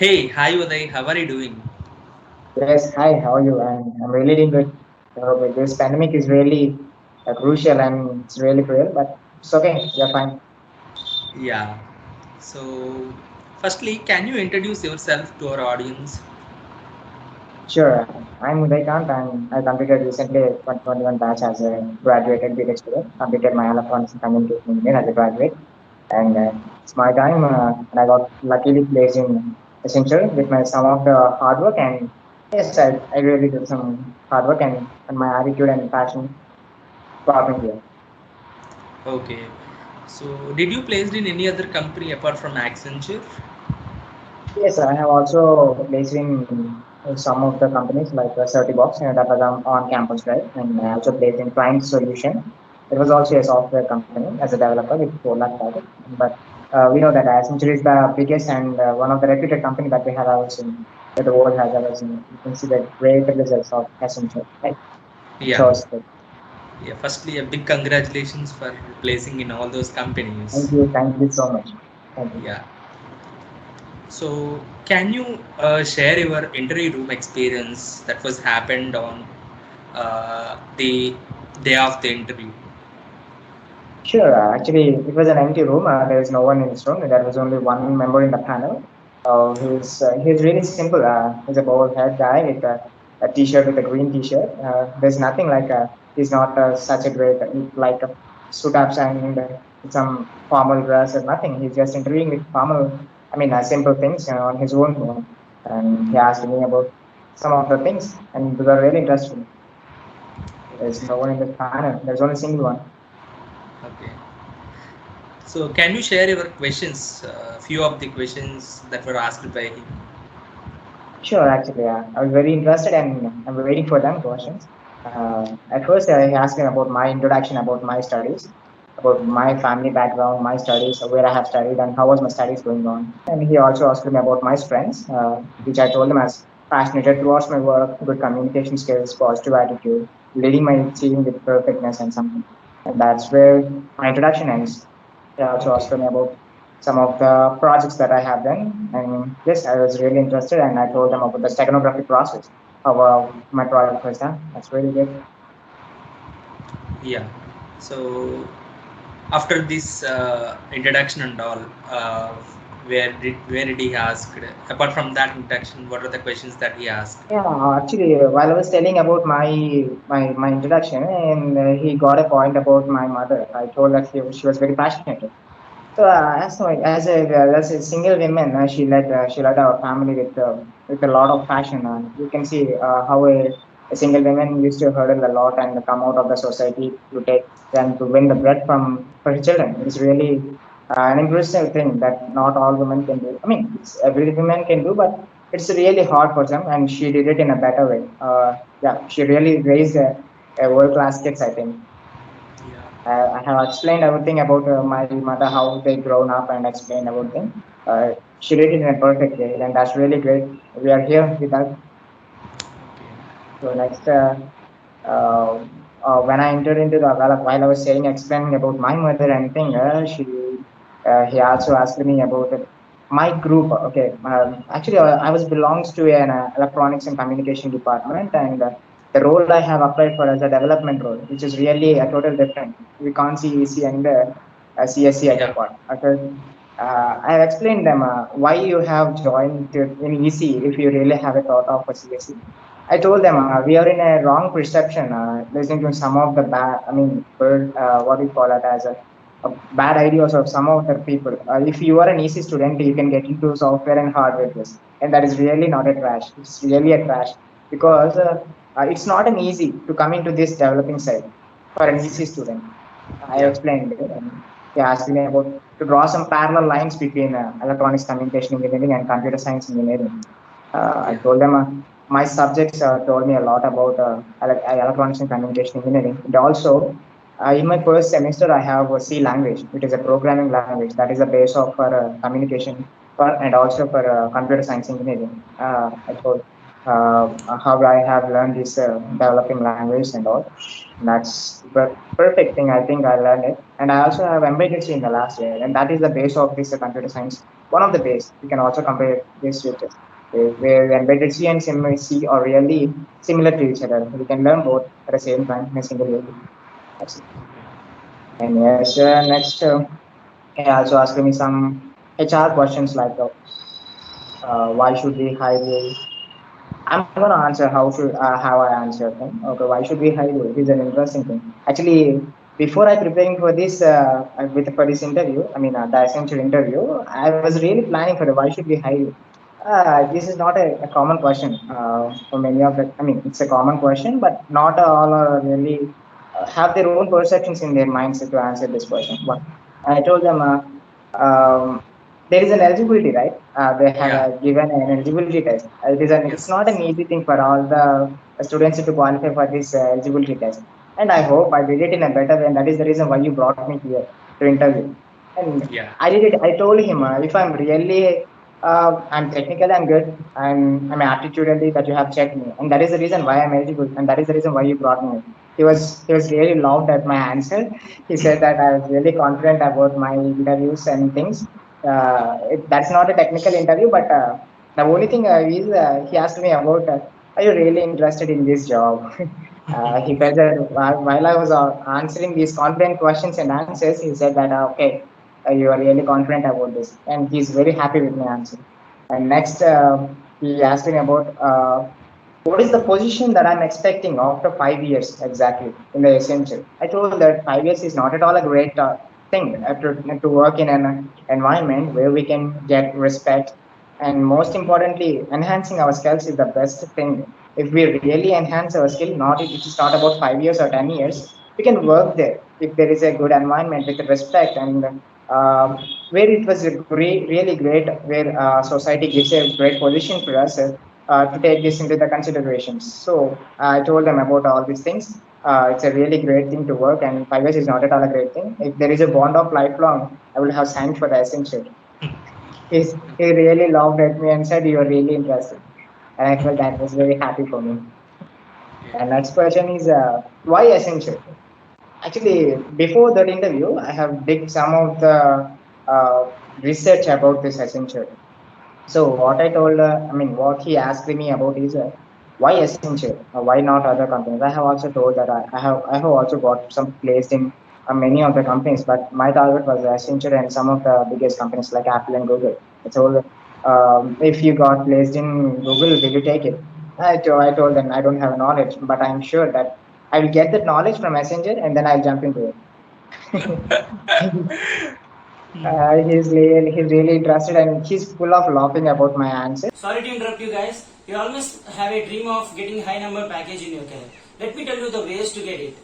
Hey, hi Uday, how are you doing? Yes, hi, how are you? I'm really doing good. But this pandemic is really crucial and it's really cruel, but it's okay. We're fine. Yeah. So, firstly, can you introduce yourself to our audience? Sure, I'm Udaykant and I completed recently 2021 batch as a graduated B.Tech student. Completed my electronics and communication engineer as a graduate. And it's my time and I got luckily placed in Accenture with my some of the hard work and yes, I really did some hard work and my attitude and passion brought me here. Okay. So, did you placed in any other company apart from Accenture? Yes, I have also placed in some of the companies like Certibox that was on campus drive, and I also placed in Client Solution. It was also a software company as a developer with 4 lakh target. But we know that Accenture is the biggest and one of the reputed company that we have ever seen, that the world has ever seen. You can see the great results of Accenture, right? It Yeah. shows that. Yeah. Firstly, a big congratulations for placing in all those companies. Thank you so much. Thank you. Yeah. So, can you share your interview room experience that was happened on the day of the interview? Sure. Actually, it was an empty room. There is no one in this room. There was only one member in the panel. He's really simple. He's a bald head guy with a t-shirt with a green t-shirt. There's nothing like he's not such a great like suit ups and some formal dress or nothing. He's just interviewing with formal. I mean, simple things on his own phone. And he asked me about some of the things, and they were really interesting. There's no one in the panel. There's only a single one. Okay. So, can you share your questions? Few of the questions that were asked by him. Sure, actually, I was very interested and I'm waiting for them questions. At first, he asked me about my introduction, about my studies, about my family background, my studies, where I have studied, and how was my studies going on. And he also asked me about my strengths, which I told him as passionate towards my work, good communication skills, positive attitude, leading my team with perfectness and something. And that's where my introduction ends. He also Okay. asked me about some of the projects that I have done. And yes, I was really interested and I told them about the steganography process, how my project was done. That's really good. Yeah. So, after this introduction and all, where did he ask? Apart from that introduction, what are the questions that he asked? Yeah, actually, while I was telling about my introduction, and he got a point about my mother. I told that she was very passionate. So as a single woman, she led our family with a lot of passion. You can see how a single woman used to hurdle a lot and come out of the society to take and to win the bread from for her children. It's really an impressive thing that not all women can do. I mean, every woman can do, but it's really hard for them, and she did it in a better way. Yeah, she really raised a world class kids, I think. Yeah. I have explained everything about my mother, how they grown up, and explained everything. She did it in a perfect way, and that's really great. We are here with that. Okay. So next, uh, when I entered into the while I was saying explaining about my mother and thing, he also asked me about my group. Okay, actually, I was belongs to an electronics and communication department, and the role I have applied for as a development role, which is really a total different. We can't see EC and CSC at the Yeah. part. Okay. I have explained them why you have joined in EC if you really have a thought of a CSC. I told them we are in a wrong perception, listening to some of the bad, I mean, what do you call it as bad ideas of some of the people. If you are an easy student, you can get into software and hardware this, and that is really not a trash. It's really a trash because it's not an easy to come into this developing side for an easy student. I Yeah. explained it, and he asked me about to draw some parallel lines between electronics communication engineering and computer science engineering. I Yeah. told them my subjects told me a lot about electronics and communication engineering. And also, in my first semester, I have a C language, which is a programming language that is the base of for communication for and also for computer science engineering. I told how I have learned this developing language and all. That's the perfect thing. I think I learned it, and I also have embedded C in the last year, and that is the base of this computer science. one of the best. We can also compare this with where embedded C and C are really similar to each other. We can learn both at the same time in a single video. That's it. And yes, next, he also asked me some HR questions like why should we hire you? I'm gonna answer how I answered them. Okay, why should we hire you? It is an interesting thing. Actually, before I preparing for this for this interview, I mean the essential interview, I was really planning for the why should we hire you. This is not a common question for many of the. I mean, it's a common question, but not all are really have their own perceptions in their minds to answer this question. But I told them. There is an eligibility, right? They have Yeah. given an eligibility test. It's Yes. not an easy thing for all the students to qualify for this eligibility test. And I hope I did it in a better way. And that is the reason why you brought me here to interview. And Yeah. I did it. I told him if I'm really, I'm technically I'm good. I'm aptitudinally that you have checked me, and that is the reason why I'm eligible, and that is the reason why you brought me. He was really loved at my answer. He said that I was really confident about my interviews and things. That's not a technical interview, but the only thing is he asked me about are you really interested in this job? He felt that while I was answering these confident questions and answers, he said that okay, you are really confident about this, and he's very happy with my answer. And next, he asked me about what is the position that I'm expecting after 5 years exactly in the essential. I told that 5 years is not at all a great thing to work in an environment where we can get respect, and most importantly, enhancing our skills is the best thing. If we really enhance our skill, not it is not about 5 years or 10 years, we can work there if there is a good environment with respect and where it was a really great, where society gives a great position for us to take this into the considerations. So I told them about all these things. It's a really great thing to work, and 5 years is not at all a great thing. If there is a bond of lifelong, I will have signed for the essential. He really laughed at me and said, "You are really interested." And I felt that was very happy for me. And next question is, why essential? Actually, before that interview, I have did some of the uh, research about this essential. So what I told, I mean, what he asked me about is why Accenture? Why not other companies? I have also told that I have also got some placed in many of the companies, but my target was Accenture and some of the biggest companies like Apple and Google. I told, if you got placed in Google, will you take it? I told them I don't have knowledge, but I'm sure that I will get that knowledge from Messenger and then I'll jump into it. He's really interested and he's full of laughing about my answer. Sorry to interrupt you guys. You always have a dream of getting high number package in your career. Let me tell you the ways to get it.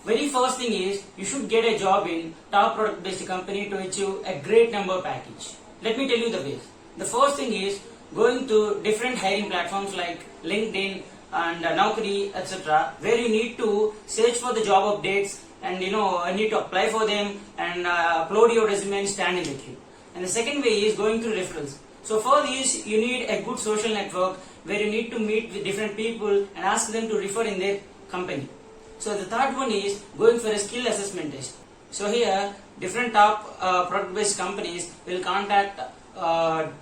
Very first thing is you should get a job in top product based company to achieve a great number package. Let me tell you the ways. The first thing is going to different hiring platforms like LinkedIn and Naukri, etc., where you need to search for the job updates and you need to apply for them and upload your resume and stand in the queue. And the second way is going through referrals. So for this, you need a good social network where you need to meet with different people and ask them to refer in their company. So the third one is going for a skill assessment test. So here, different top product-based companies will contact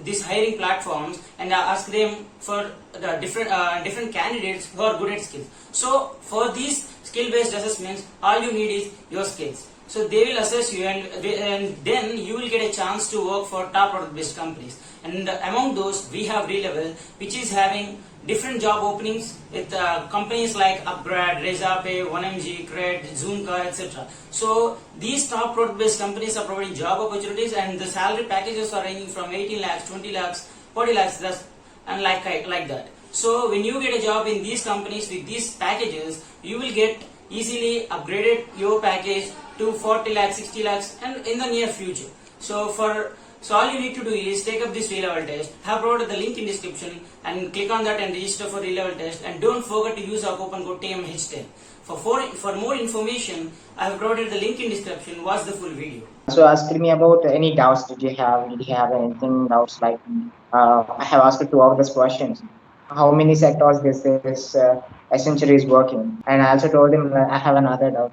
these hiring platforms and ask them for the different candidates who are good at skills. So for these skill-based assessments, all you need is your skills. So they will assess you and then you will get a chance to work for top product based companies. And among those we have Relevel, which is having different job openings with companies like Upgrad, Rezape, 1MG, Cred, Zoomcar, etc. So these top product based companies are providing job opportunities and the salary packages are ranging from 18 lakhs, 20 lakhs, 40 lakhs and like that. So when you get a job in these companies with these packages, you will get easily upgraded your package to 40 lakhs, 60 lakhs and in the near future. So all you need to do is take up this Relevel test. I have provided the link in description and click on that and register for Relevel test, and don't forget to use our coupon code TMH10. For more information, I have provided the link in description. Watch the full video. So asked me about any doubts did you have? Did you have anything doubts like I have asked two of these questions. How many sectors this essentially is working? And I also told him I have another doubt.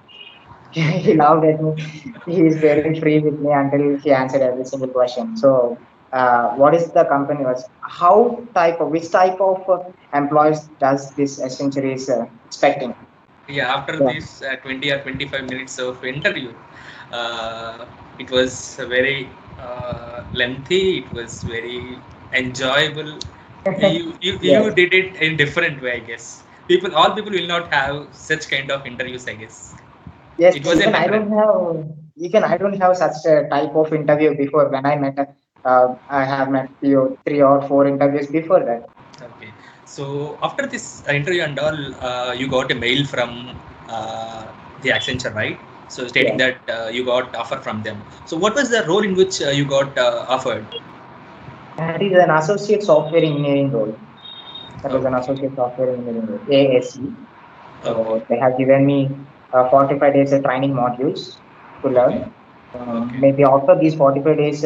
He laughed at me. He is very free with me until he answered every single question. So what is the company was, how type of which type of employees does this Accenture is expecting. Yeah, after Yeah. this 20 or 25 minutes of interview, it was very lengthy. It was very enjoyable. You Yes. did it in different way, I guess. All people will not have such kind of interviews, I guess. Yes, It was a even I memorable. don't have even I don't have such a type of interview before. When I met, I have met three or four interviews before that. Okay. So after this interview and all, you got a mail from the Accenture, right? So stating Yeah, that you got offer from them. So what was the role in which you got offered? that is an associate software engineering role. That was an Okay. associate software engineering role, ASE. Okay. So they have given me 45 days of training modules to Okay. learn. Okay. Maybe after these 45 days,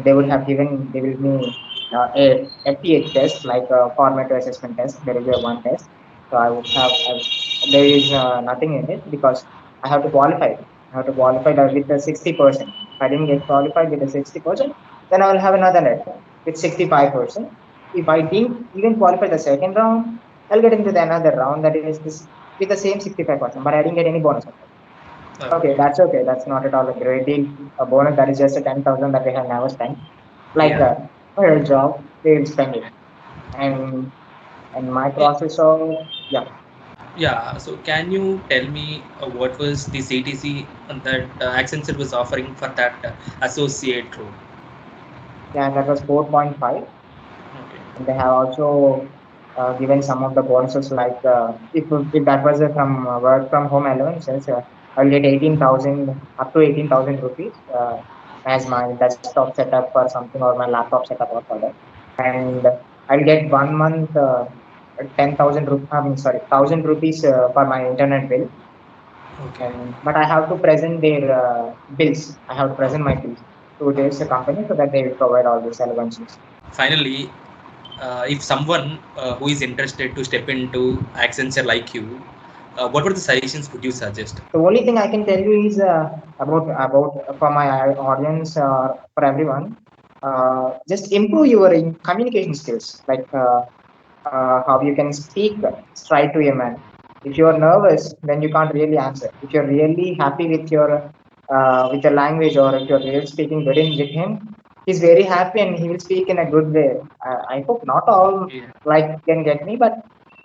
they will me a FTH test, like a formative assessment test. There will be a one test. So there is nothing in it because I have to qualify. I have to qualify that with the 60%. If I didn't get qualified with the 60%, then I will have another net with 65%. If I didn't even qualify the second round, I'll get into the another round that is this with the same 65%, but I didn't get any bonus. Okay, Okay. that's okay. That's not at all a great deal. A bonus that is just a 10,000 that they have never spent. Like Yeah. for a job, they will spend it. And and my Eh, process of yeah, Yeah. So can you tell me what was the CTC that Accenture was offering for that associate role? yeah, that was 4.5. Okay. And they have also given some of the bonuses like if that was from work from home allowances, I'll get 18,000 up to 18,000 rupees as my desktop setup or something or my laptop setup or for that. And I'll get 1 month 10,000 rupees. I mean, sorry, 1,000 rupees for my internet bill. Okay. And but I have to present their bills. I have to present my bills to this company so that they will provide all these allowances. Finally, if someone who is interested to step into Accenture like you, what were the suggestions could you suggest? The only thing I can tell you is about for my audience for everyone. Just improve your communication skills, like how you can speak straight to a man. If you are nervous, then you can't really answer. If you're really happy with your language, or if you're really speaking good in with him, he's very happy and he will speak in a good way. I hope not all Yeah. like can get me, but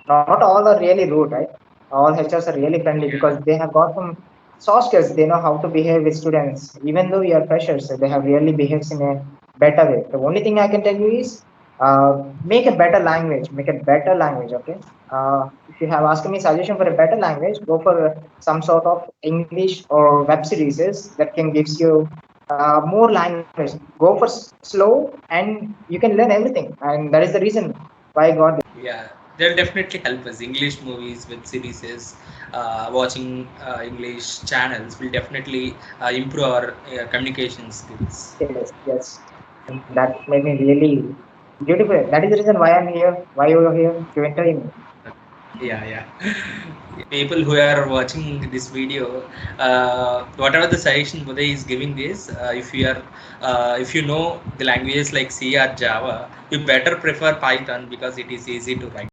not all are really rude, right? All HRs are really friendly because Yeah. they have got some soft skills. They know how to behave with students. Even though you are freshers, they have really behaved in a better way. The only thing I can tell you is make a better language. Make a better language, okay? If you have asked me suggestion for a better language, go for some sort of English or web series that can gives you more language. Go for slow, and you can learn everything. And that is the reason why I got Yeah, they'll definitely help us. English movies, web series, watching English channels will definitely improve our communication skills. yes, yes. And that made me really beautiful. That is the reason why I'm here, why you are here to interview me. Yeah, yeah. People who are watching this video, whatever the suggestion Uday is giving this, if you know the languages like C or Java, you better prefer Python because it is easy to write.